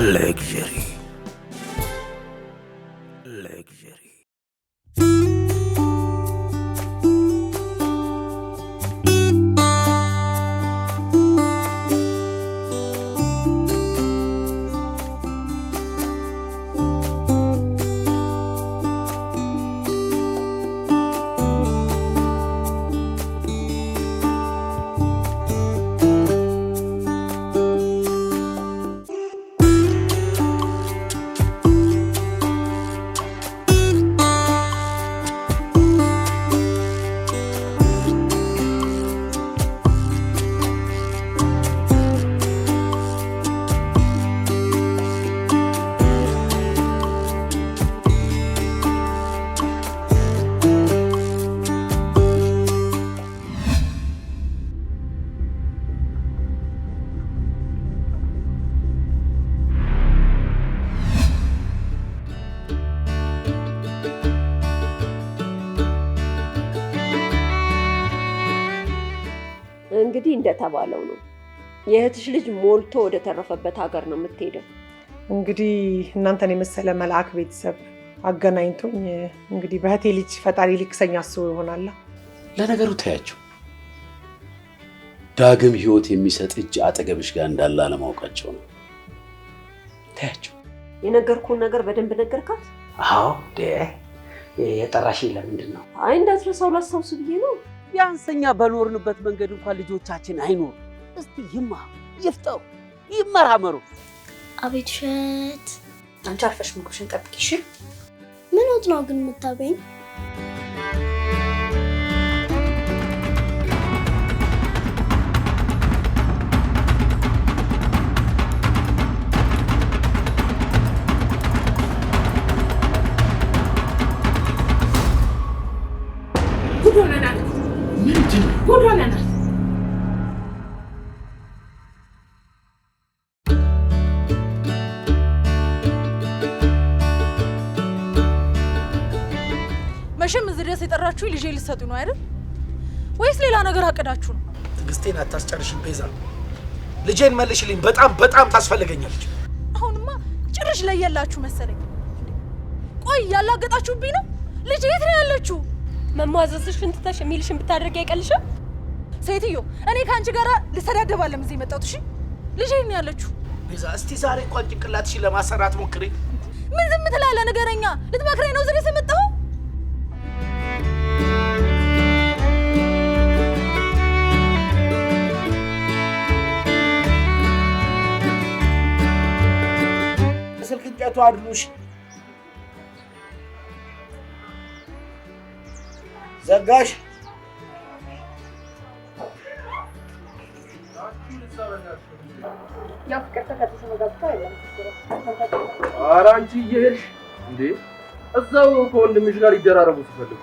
Luxury. እንግዲህ እንደተባለው ነው የእህትሽ ልጅ ሞልቶ ወደ ተረፈበት ሀገር ነው የምትሄደው። እንግዲህ እናንተን የመሰለ መልአክ ቤተሰብ አገናኝቶኝ እንግዲህ በእህቴ ልጅ ፈጣሪ ሊክሰኝ አስቦ ይሆናል። ለነገሩ ታያቸው ዳግም ህይወት የሚሰጥ እጅ አጠገብሽ ጋር እንዳለ አለማውቃቸው ነው። ታያቸው የነገርኩን ነገር በደንብ ነገርካት? አዎ የጠራሽኝ ለምንድን ነው? አይ እንዳትረሳው ላስታውስ ብዬ ነው። ቢያንሰኛ በኖርንበት መንገድ እንኳን ልጆቻችን አይኖሩ። እስቲ ይፍጠሩ ይመራመሩ። አቤት ሸት! አንቺ አርፈሽ ምግብሽን ጠብቂ እሺ? ምን ወጥ ነው ግን የምታበይኝ? መቼም እዚህ ድረስ የጠራችሁ ልጄ ልትሰጡ ነው አይደል? ወይስ ሌላ ነገር አቀዳችሁ ነው? ትዕግስቴን አታስጨርሽኝ ቤዛ። ልጄን መልሽልኝ፣ በጣም ታስፈልገኛለች። አሁንማ ጭርሽ ላይ ያላችሁ መሰለኝ። ቆይ ያላገጣችሁብኝ ነው። ልጄ የት ነው ያለችው? መሟዘዝሽን ትተሽ የሚልሽን ብታደርጊ አይቀልሽም? ሴትዮ እኔ ከአንቺ ጋር ልሰዳደባለም እዚህ የመጣሁት። እሺ ልጄ ነው ያለችው። ቤዛ እስቲ ዛሬ እንኳን ጭንቅላትሽን ለማሰራት ሞክሪ። ምን ዝም ትላለህ? ንገረኛ። ልትመክረኝ ነው እዚህ ድረስ የመጣኸው? ስልክ እንጨቱ አድኑሽ። ዘጋሽ? ኧረ አንቺ እየሄድሽ እንዴ? እዛው ከወንድምሽ ጋር ይደራረቡ ሲፈልጉ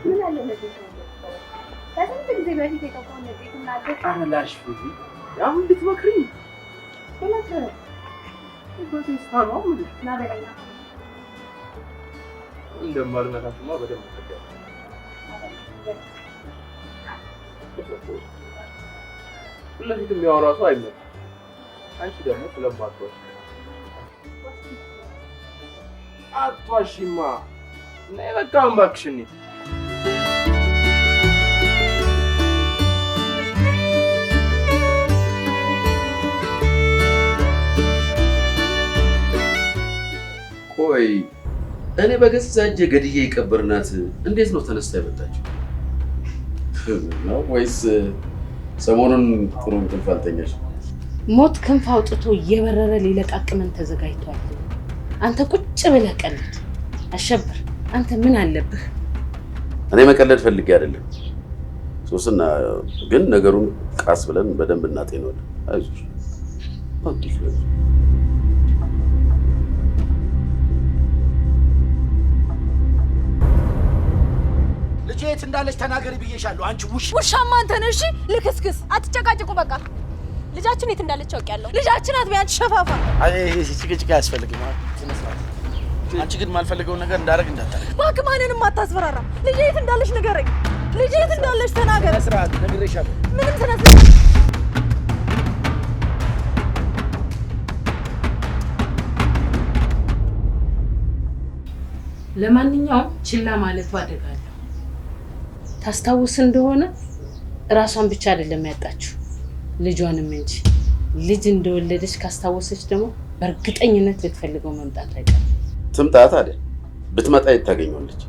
ምን አለ ለዚህ ነው? ከስንት ጊዜ በፊት የተቆነ ጥቂትና አላሽ ፍሪ አሁን ልትመክሪኝ? ተመክረ በቴስታ ነው ምንድን ናበለኛ እንደማልመታሽማ በደንብ ተቀበል። ሁለፊት የሚያወራ ሰው አይመጣም። አንቺ ደግሞ ስለማትዋሽ አትዋሽማ። እና በቃም እባክሽ እንሂድ። ቆይ እኔ በገዛ እጄ ገድዬ የቀበርናት እንዴት ነው ተነስታ የመጣችው? ነው ወይስ ሰሞኑን ጥሩ እንቅልፍ አልተኛሽ? ሞት ክንፍ አውጥቶ እየበረረ ሊለቃቅመን ተዘጋጅቷል። አንተ ቁጭ ብለህ ቀልድ። አሸብር አንተ ምን አለብህ? እኔ መቀለድ ፈልጌ አይደለም ሶስና፣ ግን ነገሩን ቃስ ብለን በደንብ እናጤነዋለን። አይዞሽ አውጥሽ ልጄ የት እንዳለች ተናገሪ ብዬሻለሁ። አንቺ ውሻማ አንተ ነህ። እሺ ልክስክስ አትጨቃጭቁ። በቃ ልጃችን የት እንዳለች አውቄያለሁ። ልጃችን አትበይ አንቺ ሸፋፋ። አይ ጭቅጭቅ አያስፈልግም። አንቺ ግን ማልፈልገውን ነገር እንዳደርግ እንዳታደርግ። እባክህ ማንንም አታስፈራራ። ልጄ የት እንዳለች ንገረኝ። ልጄ የት እንዳለች ተናገር። ስርዓት ነግሬሻለሁ። ምንም ስነ ለማንኛውም ችላ ማለቱ አደጋለሁ። ታስታውስ እንደሆነ ራሷን ብቻ አይደለም ያጣችው ልጇንም እንጂ። ልጅ እንደወለደች ካስታወሰች ደግሞ በእርግጠኝነት ልትፈልገው መምጣት አይቀርም። ትምጣ ታዲያ። ብትመጣ የታገኘዋለች።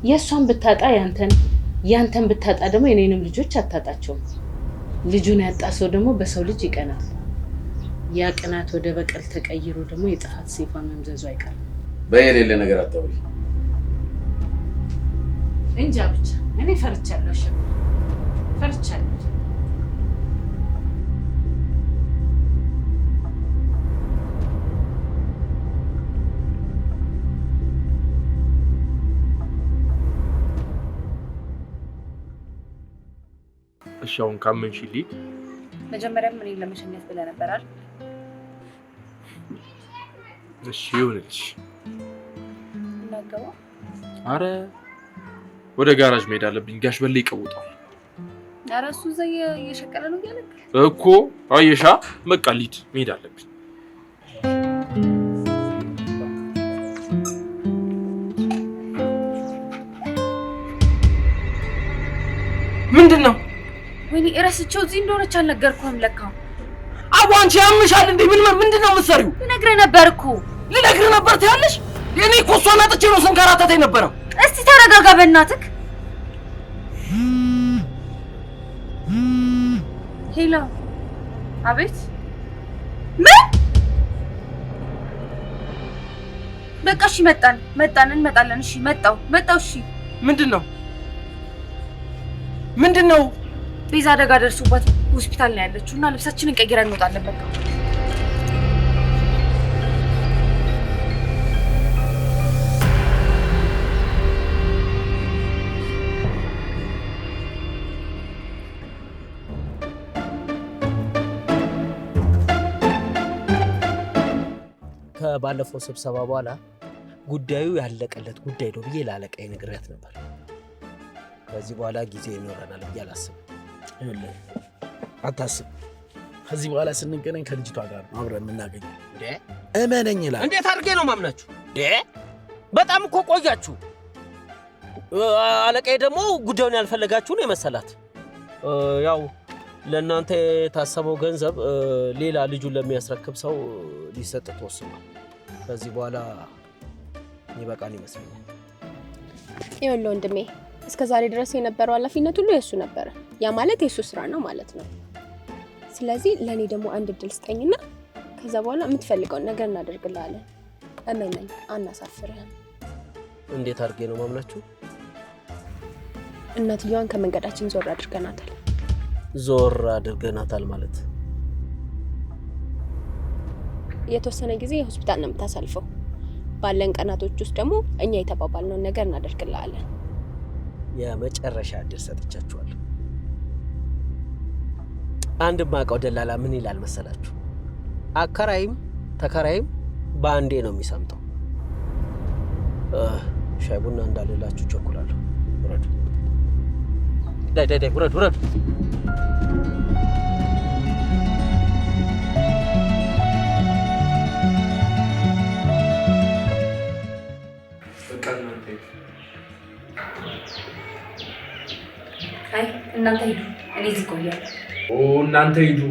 የእሷን ብታጣ ያንተን ብታጣ ደግሞ የኔንም ልጆች አታጣቸውም። ልጁን ያጣ ሰው ደግሞ በሰው ልጅ ይቀናል። ያ ቅናት ወደ በቀል ተቀይሮ ደግሞ የጥፋት ሰይፏን መምዘዙ አይቀርም። በየሌለ ነገር አታውሪ። እንጃ ብቻ እኔ ፈርቻለሁ። ፈርቻለሁ። እሺ አሁን ካመንሽልኝ መጀመሪያም እኔ ለመሸኘት ብለህ ነበር አይደል? እሺ ይሁንልሽ። እናገባ። አረ ወደ ጋራጅ መሄድ አለብኝ። ጋሽ በሌ ይቀውጣል። አረ እሱ እዛ እየሸቀለ ነው ያለክ እኮ አየሻ። በቃ ሊድ መሄድ አለብኝ። ምንድነው? ወይኔ እረስቸው እዚህ እንደሆነች አልነገርኩህም ለካ። አቡ አንቺ ያምሻል እንዴ? ምንድነው የምትሰሪው? ልነግርህ ነበር እኮ። ልነግርህ ነበር ትያለሽ? የኔ እኮ እሷን አጥቼ ነው ስንከራተት የነበረው። እስቲ ተረጋጋ በእናትህ። ሄሎ። አቤት። ምን? በቃ እሺ፣ እንመጣለን። እሺ መጣው። እሺ ምንድነው? ቤዛ አደጋ ደርሶባት ሆስፒታል ነው ያለችው እና ልብሳችንን ቀይረን እንወጣለን። በቃ ከባለፈው ስብሰባ በኋላ ጉዳዩ ያለቀለት ጉዳይ ነው ብዬ ላለቀኝ ነግሬያት ነበር። ከዚህ በኋላ ጊዜ ይኖረናል ብዬ አላስብም። ይኸውልህ አታስብ። ከዚህ በኋላ ስንገናኝ ከልጅቷ ጋር ነው አብረን የምናገኘው። እመነኝ እላለሁ። እንዴት አድርጌ ነው ማምናችሁ? በጣም እኮ ቆያችሁ። አለቃዬ ደግሞ ጉዳዩን ያልፈለጋችሁ ነው የመሰላት። ያው ለእናንተ የታሰበው ገንዘብ ሌላ ልጁን ለሚያስረክብ ሰው ሊሰጥ ተወስኗል። ከዚህ በኋላ ይበቃል ይመስለኛል። ይኸውልህ ወንድሜ፣ እስከ ዛሬ ድረስ የነበረው ኃላፊነት ሁሉ የሱ ነበረ። ያ ማለት የሱ ስራ ነው ማለት ነው። ስለዚህ ለኔ ደግሞ አንድ እድል ስጠኝና ከዛ በኋላ የምትፈልገውን ነገር እናደርግልሃለን። እመነኝ፣ አናሳፍርህም። እንዴት አድርጌ ነው ማምናችሁ? እናትየዋን ከመንገዳችን ዞር አድርገናታል። ዞር አድርገናታል ማለት የተወሰነ ጊዜ ሆስፒታል ነው የምታሳልፈው። ባለን ቀናቶች ውስጥ ደግሞ እኛ የተባባልነውን ነገር እናደርግልሃለን። የመጨረሻ እድል ሰጥቻችኋለሁ። አንድ ማቀው ደላላ ምን ይላል መሰላችሁ? አከራይም ተከራይም በአንዴ ነው የሚሰምጠው። ሻይ ቡና እንዳልላችሁ ቸኩላለሁ። ውረዱ፣ ዳይ ውረዱ። አይ እናንተ ሂዱ፣ እኔ እዚህ እቆያለሁ። እናንተ ሂዱ።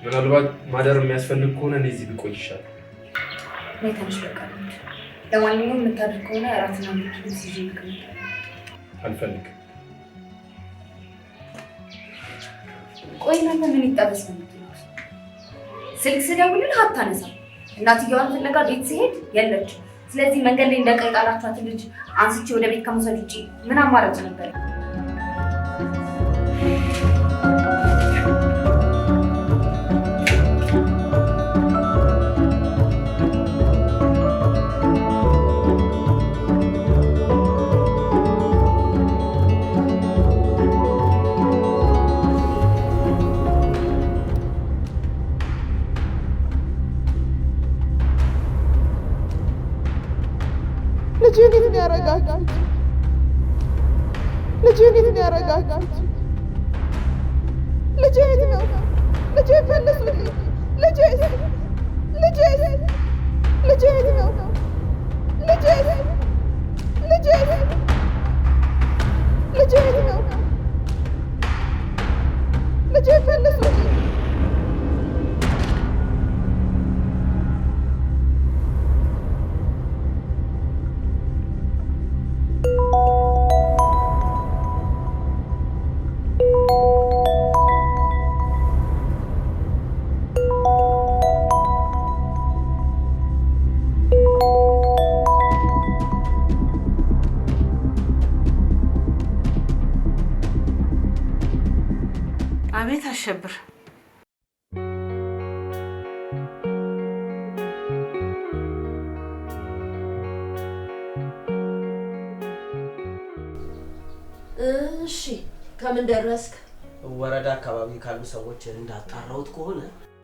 ምናልባት ማደር የሚያስፈልግ ከሆነ እኔ እዚህ ብቆይ ይሻላል። እኔ ትንሽ በቃ ለማንኛውም የምታደርግ ከሆነ እራትና ምግብ ይዤ አልፈልግም። ቆይ እናንተ ምን ይጠበስ ነው የምትሉት? ስልክ ስደውልልህ አታነሳም። እናትየዋን ፍለጋ ቤት ሲሄድ የለችም። ስለዚህ መንገድ ላይ እንደቀይጣላችኋት ልጅ አንስቼ ወደ ቤት ከመውሰድ ውጪ ምን አማራጭ ነበር? ልጄን የት ነው ያደረጋችሁት? ልጄን የት ነው ያደረጋችሁት? ልጄ የት ነው? ልጄ መልሱልኝ። ልጄ የት ነው? ልጄ ልጄ መልሱልኝ። አቤት አሸብር። እሺ ከምን ደረስክ? ወረዳ አካባቢ ካሉ ሰዎች እንዳጣራሁት ከሆነ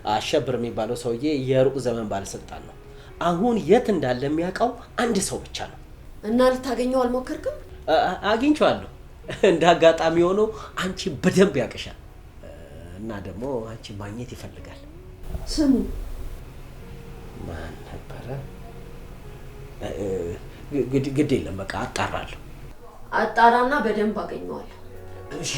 አሸብር የሚባለው ሰውዬ የሩቅ ዘመን ባለስልጣን ነው። አሁን የት እንዳለ የሚያውቀው አንድ ሰው ብቻ ነው። እና ልታገኘው አልሞከርክም? አግኝቼዋለሁ። እንደ አጋጣሚ ሆኖ አንቺ በደንብ ያውቅሻል እና ደግሞ አንቺ ማግኘት ይፈልጋል። ስሙ ማን ነበረ? ግድ የለም በቃ አጣራለሁ። አጣራና በደንብ አገኘዋለሁ። እሺ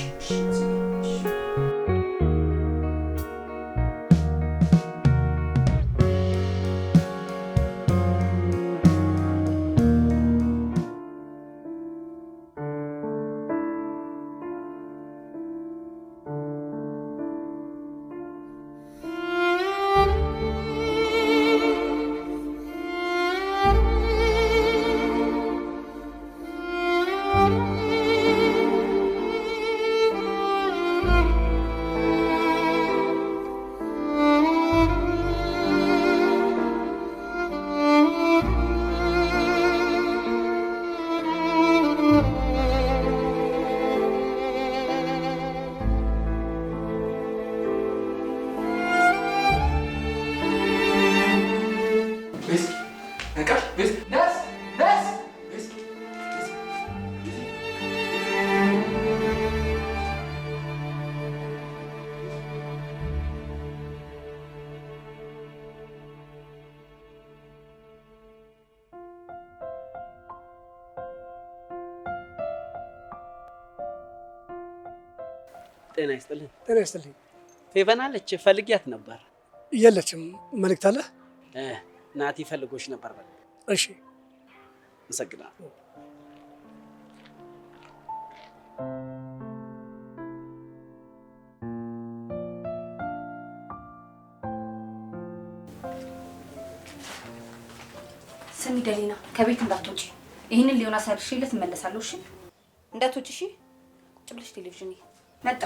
ጤና ይስጥልኝ። ጤና ይስጥልኝ። ፌቨን አለች? ፈልጊያት ነበር። የለችም። መልእክት አለ? ናቲ ፈልጎሽ ነበር። በል። እሺ፣ አመሰግናለሁ። ስሚ ደሊና፣ ከቤት እንዳትወጪ። ይህንን ሊሆን አሰርሽለት እመለሳለሁ። እሺ? እንዳትወጪ። እሺ? ቁጭ ብለሽ ቴሌቪዥን መጣ።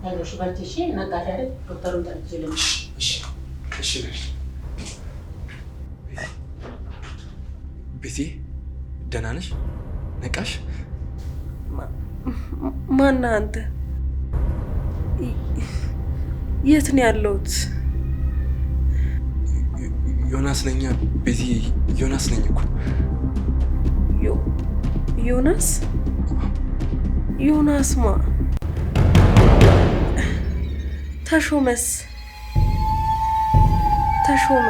አይዞሽ በርቺ። እሺ ነቃሽ አይደል? ዶክተሩን ጠርቼልኝ። እሺ እሺ። ቤቲ ደህና ነሽ? ነቃሽ? ማነህ አንተ? የት ነው ያለሁት? ዮናስ ነኝ ቤቲ፣ ዮናስ ነኝ እኮ። ዮናስ? ዮናስማ ተሾመስ? ተሾመ